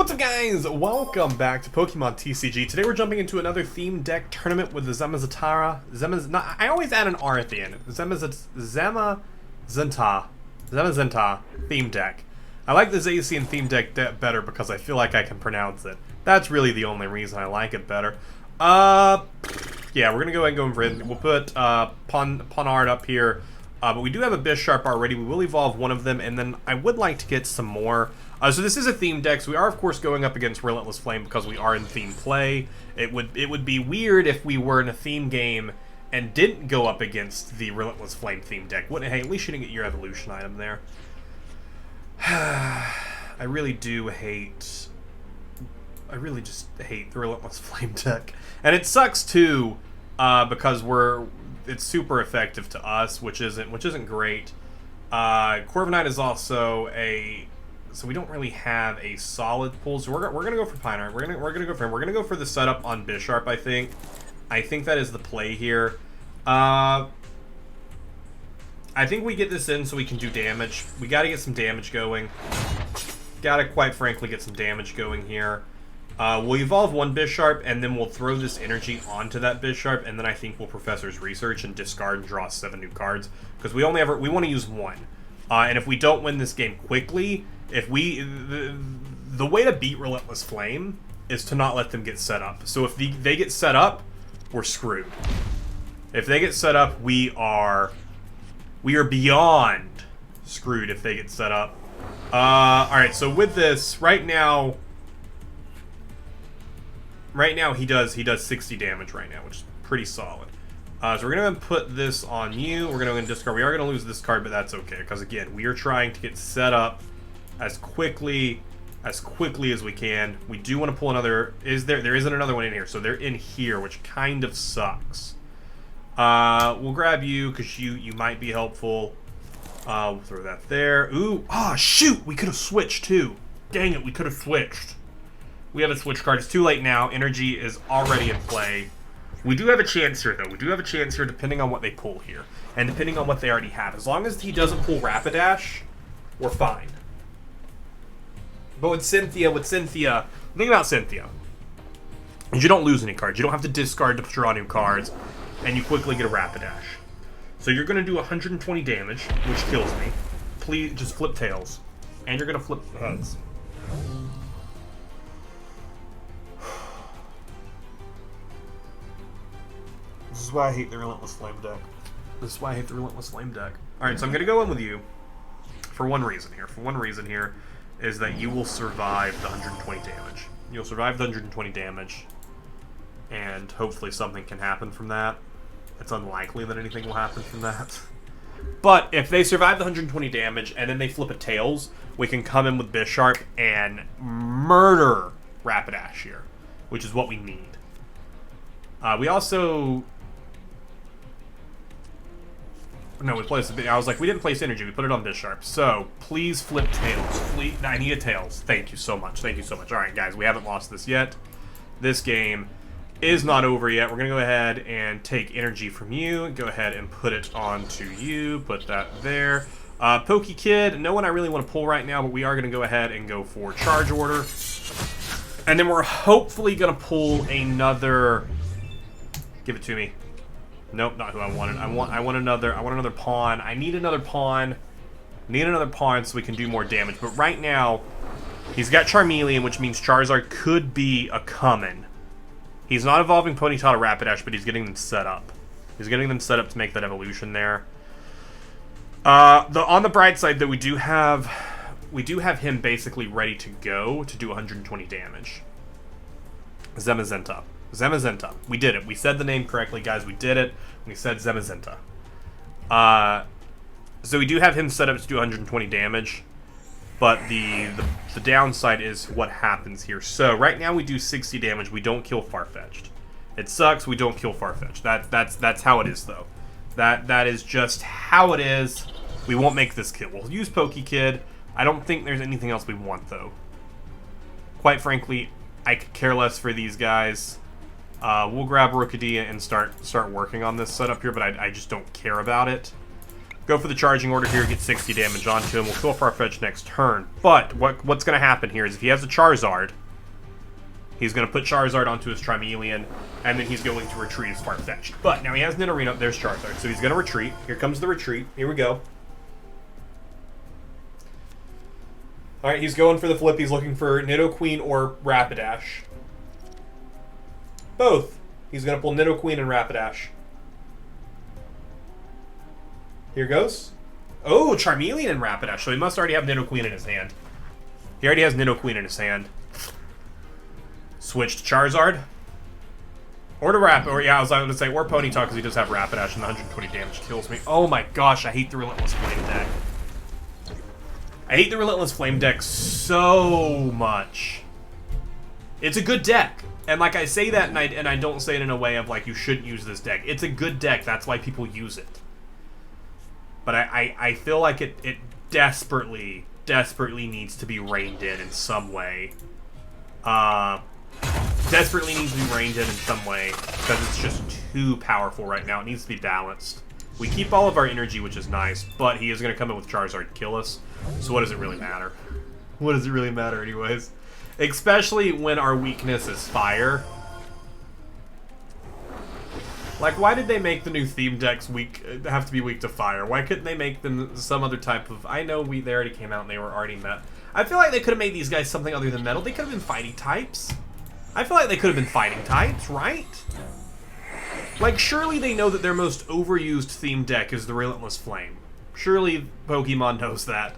What's up, guys? Welcome back to Pokemon TCG. Today we're jumping into another theme deck tournament with the Zamazenta. I always add an R at the end. Zamazenta Theme Deck. I like the Zacian Theme Deck better because I feel like I can pronounce it. That's really the only reason I like it better. Yeah, we're gonna go ahead and go for it. We'll put Ponard up here. But we do have a Bisharp already. We will evolve one of them, and then I would like to get some more. So this is a theme deck, so we are, of course, going up against Relentless Flame because we are in theme play. It would be weird if we were in a theme game and didn't go up against the Relentless Flame theme deck. Hey, at least you didn't get your evolution item there. I really do hate... I really just hate the Relentless Flame deck. And it sucks, too, because it's super effective to us, which isn't great. Corviknight is also so we don't really have a solid pull. So we're gonna go for Pineheart. We're gonna go for him. We're gonna go for the setup on Bisharp. I think that is the play here. I think we get this in so we can do damage. We got to get some damage going. Got to, quite frankly, get some damage going here. We'll evolve one Bisharp, and then we'll throw this energy onto that Bisharp, and then I think we'll Professor's Research and discard and draw 7 new cards, because we want to use 1. And if we don't win this game quickly, the way to beat Relentless Flame is to not let them get set up. So if they get set up, we're screwed. If they get set up, we are beyond screwed if they get set up. Alright, so with this, right now he does 60 damage right now, which is pretty solid. So we're going to put this on you. We're going to discard. We are going to lose this card, but that's okay, because again, we are trying to get set up as quickly as we can. We do want to pull another. There isn't another one in here, so they're in here, which kind of sucks. We'll grab you because you might be helpful. We'll throw that there. Ooh, shoot! We could have switched too. Dang it, we could have switched. We have a switch card. It's too late now. Energy is already in play. We do have a chance here, though. We do have a chance here depending on what they pull here. And depending on what they already have. As long as he doesn't pull Rapidash, we're fine. But with Cynthia, the thing about Cynthia is you don't lose any cards. You don't have to discard to draw new cards. And you quickly get a Rapidash. So you're going to do 120 damage, which kills me. Please, just flip tails. And you're going to flip heads. This is why I hate the Relentless Flame deck. Alright, so I'm going to go in with you for one reason here. Is that you will survive the 120 damage. You'll survive the 120 damage, and hopefully something can happen from that. It's unlikely that anything will happen from that. But if they survive the 120 damage, and then they flip a Tails, we can come in with Bisharp and murder Rapidash here, which is what we need. We also... No, we placed I was like, we didn't place energy. We put it on Bisharp. So, please flip Tails. I need a Tails. Thank you so much. Alright, guys, we haven't lost this yet. This game is not over yet. We're going to go ahead and take energy from you. Go ahead and put it onto you. Put that there. Pokekid, no one I really want to pull right now, but we are going to go ahead and go for Charge Order. And then we're hopefully going to pull another... Give it to me. Nope, not who I wanted. I want another pawn. I need another pawn. So we can do more damage. But right now, he's got Charmeleon, which means Charizard could be a coming. He's not evolving Ponyta to Rapidash, but he's getting them set up. He's getting them set up to make that evolution there. On the bright side, though, we do have him basically ready to go to do 120 damage. Zamazenta. We did it. We said the name correctly, guys. We did it. We said Zamazenta. So we do have him set up to do 120 damage. But the downside is what happens here. So right now we do 60 damage. We don't kill Farfetch'd. It sucks. We don't kill Farfetch'd. That's how it is, though. That is just how it is. We won't make this kill. We'll use Pokekid. I don't think there's anything else we want, though. Quite frankly, I could care less for these guys. We'll grab Rookadia and start working on this setup here, but I just don't care about it. Go for the charging order here, get 60 damage onto him. We'll kill Farfetch'd next turn. But what's going to happen here is if he has a Charizard, he's going to put Charizard onto his Charmeleon, and then he's going to retreat his Farfetch'd. But now he has Nidorino. There's Charizard. So he's going to retreat. Here comes the retreat. Here we go. All right, he's going for the flip. He's looking for Nidoqueen or Rapidash. Both. He's going to pull Nidoqueen and Rapidash. Here goes. Oh, Charmeleon and Rapidash. So he must already have Nidoqueen in his hand. He already has Nidoqueen in his hand. Switch to Charizard. Or to I was going to say, or Ponyta, because he does have Rapidash, and the 120 damage kills me. Oh my gosh, I hate the Relentless Flame deck. I hate the Relentless Flame deck so much. It's a good deck. And like I say that, and I don't say it in a way of like, you shouldn't use this deck. It's a good deck, that's why people use it. But I feel like it desperately needs to be reined in some way. Desperately needs to be reined in some way, because it's just too powerful right now. It needs to be balanced. We keep all of our energy, which is nice, but he is going to come in with Charizard and kill us. So what does it really matter? What does it really matter anyways? Especially when our weakness is fire. Like, why did they make the new theme decks have to be weak to fire? Why couldn't they make them some other type of... I know they already came out and they were already met. I feel like they could have made these guys something other than metal. They could have been fighting types. I feel like they could have been fighting types, right? Like, surely they know that their most overused theme deck is the Relentless Flame. Surely Pokemon knows that.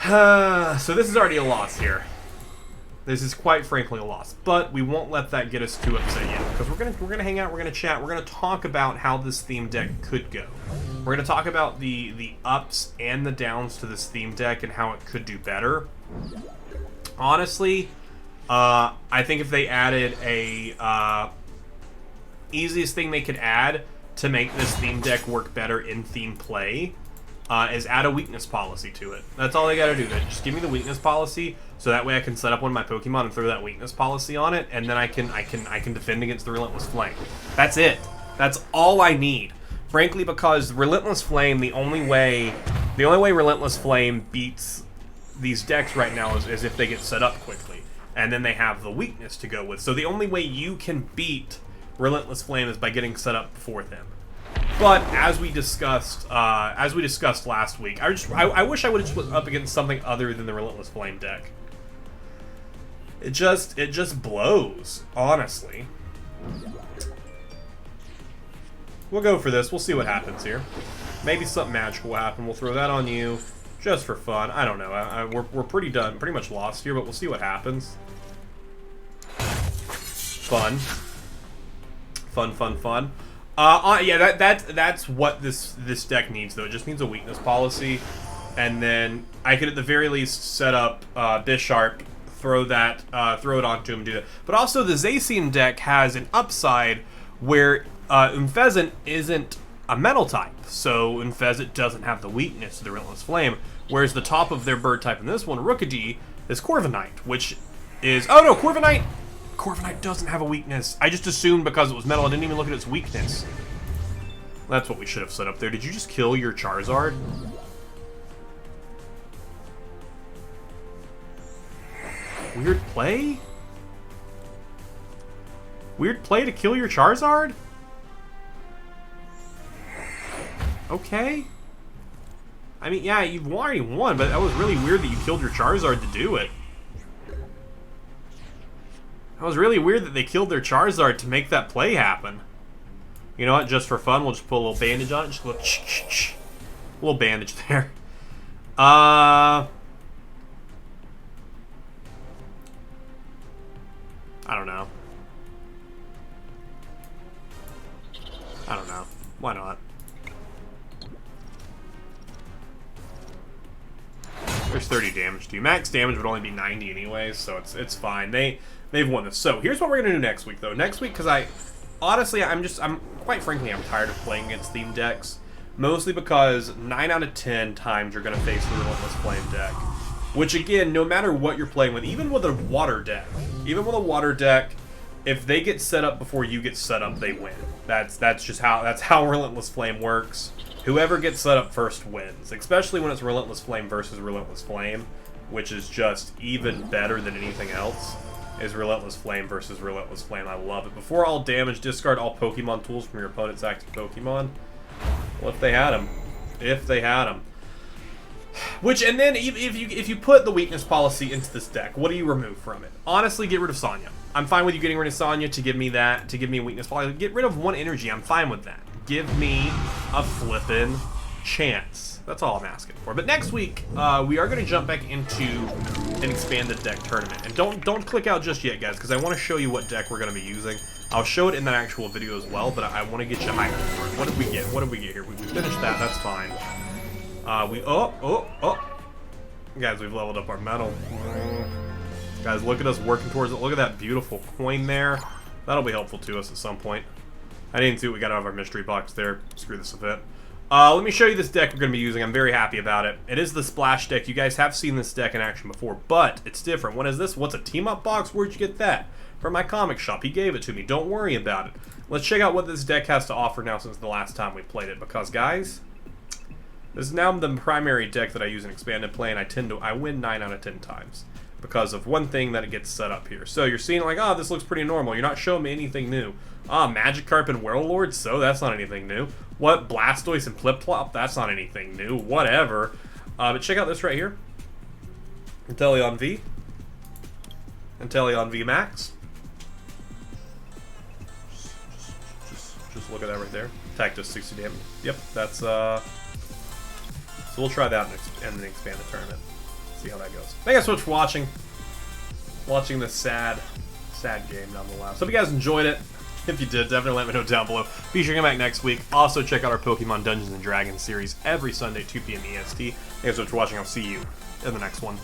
So this is already a loss here. This is quite frankly a loss, but we won't let that get us too upset yet, because we're gonna hang out, we're gonna chat, we're gonna talk about how this theme deck could go. We're gonna talk about the ups and the downs to this theme deck and how it could do better. Honestly, I think if they added a easiest thing they could add to make this theme deck work better in theme play is add a weakness policy to it. That's all they gotta do. Just give me the weakness policy, so that way I can set up one of my Pokemon and throw that weakness policy on it, and then I can defend against the Relentless Flame. That's it. That's all I need. Frankly, because Relentless Flame, the only way Relentless Flame beats these decks right now is if they get set up quickly, and then they have the weakness to go with. So the only way you can beat Relentless Flame is by getting set up before them. But as we discussed last week, I wish I would have split up against something other than the Relentless Flame deck. It just blows, honestly. We'll go for this. We'll see what happens here. Maybe something magical will happen. We'll throw that on you just for fun. I don't know. We're pretty much lost here, but we'll see what happens. Fun. Fun. Yeah, that's what this deck needs, though. It just needs a weakness policy, and then I could at the very least set up Bisharp, throw it onto him, and do that. But also, the Zacian deck has an upside where Unfezant isn't a metal type, so Unfezant doesn't have the weakness to the Relentless Flame, whereas the top of their bird type in this one, Rookidee, is Corviknight, which is... Oh no, Corviknight doesn't have a weakness. I just assumed because it was metal, I didn't even look at its weakness. That's what we should have set up there. Did you just kill your Charizard? Weird play? Weird play to kill your Charizard? Okay. I mean, yeah, you've already won, but that was really weird that you killed your Charizard to do it. That was really weird that they killed their Charizard to make that play happen. You know what? Just for fun, we'll just put a little bandage on it. Just a little bandage there. I don't know. Why not? There's 30 damage to you. Max damage would only be 90 anyways, so it's fine. They've won this. So here's what we're gonna do next week, though. Next week, because honestly, I'm quite frankly, I'm tired of playing against theme decks. Mostly because 9 out of 10 times you're gonna face the Relentless Flame deck. Which again, no matter what you're playing with, even with a water deck, if they get set up before you get set up, they win. That's how Relentless Flame works. Whoever gets set up first wins, especially when it's Relentless Flame versus Relentless Flame, which is just even better than anything else, is Relentless Flame versus Relentless Flame. I love it. Before all damage, discard all Pokemon tools from your opponent's active Pokemon. Well, if they had them. If they had them. Which, and then if you put the weakness policy into this deck, what do you remove from it? Honestly, get rid of Sonya. I'm fine with you getting rid of Sonya to give me that, to give me a weakness policy. Get rid of one energy, I'm fine with that. Give me a flippin' chance. That's all I'm asking for. But next week, we are going to jump back into an expanded deck tournament. And don't click out just yet, guys, because I want to show you what deck we're going to be using. I'll show it in that actual video as well, but I want to get you hyped for it. What did we get? What did we get here? We finished that. That's fine. Guys, we've leveled up our metal. Guys, look at us working towards it. Look at that beautiful coin there. That'll be helpful to us at some point. I didn't see what we got out of our mystery box there. Screw this event. Let me show you this deck we're going to be using. I'm very happy about it. It is the Splash deck. You guys have seen this deck in action before, but it's different. What is this? What's a team-up box? Where'd you get that? From my comic shop. He gave it to me. Don't worry about it. Let's check out what this deck has to offer now since the last time we played it, because, guys, this is now the primary deck that I use in expanded play, and I win 9 out of 10 times because of one thing that it gets set up here. So you're seeing like, oh, this looks pretty normal. You're not showing me anything new. Ah, Magikarp and Warlord, so that's not anything new. What, Blastoise and Flip-Flop? That's not anything new. Whatever. But check out this right here. Inteleon V. Inteleon V Max. Just look at that right there. Attack does 60 damage. Yep, that's So we'll try that in the expanded tournament. See how that goes. Thank you guys so much for watching this sad game nonetheless. Hope you guys enjoyed it. If you did, definitely let me know down below. Be sure to come back next week. Also, check out our Pokemon Dungeons & Dragons series every Sunday, 2 p.m. EST. Thank you so much for watching. I'll see you in the next one.